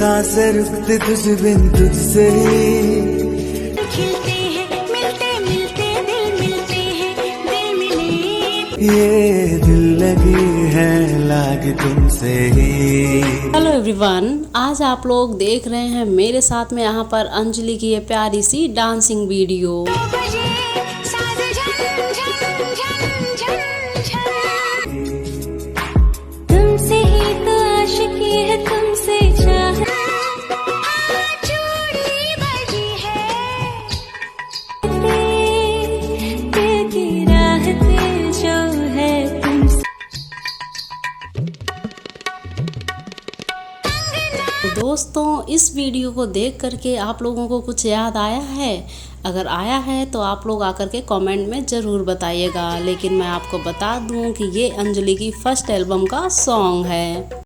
सांसें रुकती तुझ बिन तुझसे खिलते हैं मिलते मिलते दिल मिलते हैं दिल मिले, ये दिल लगी है लागे तुमसे ही। हेलो एवरीवन, आज आप लोग देख रहे हैं मेरे साथ में यहाँ पर अंजलि की ये प्यारी सी डांसिंग वीडियो। बजे साज झन झन झन झन झन, तुमसे ही तो आशिकी है, तुमसे चाह चूड़ी बजी है, दिल की राह पे जो है तुमसे। तो दोस्तों, इस वीडियो को देख करके आप लोगों को कुछ याद आया है? अगर आया है तो आप लोग आकर के कमेंट में ज़रूर बताइएगा। लेकिन मैं आपको बता दूं कि ये अंजलि की फर्स्ट एल्बम का सॉन्ग है।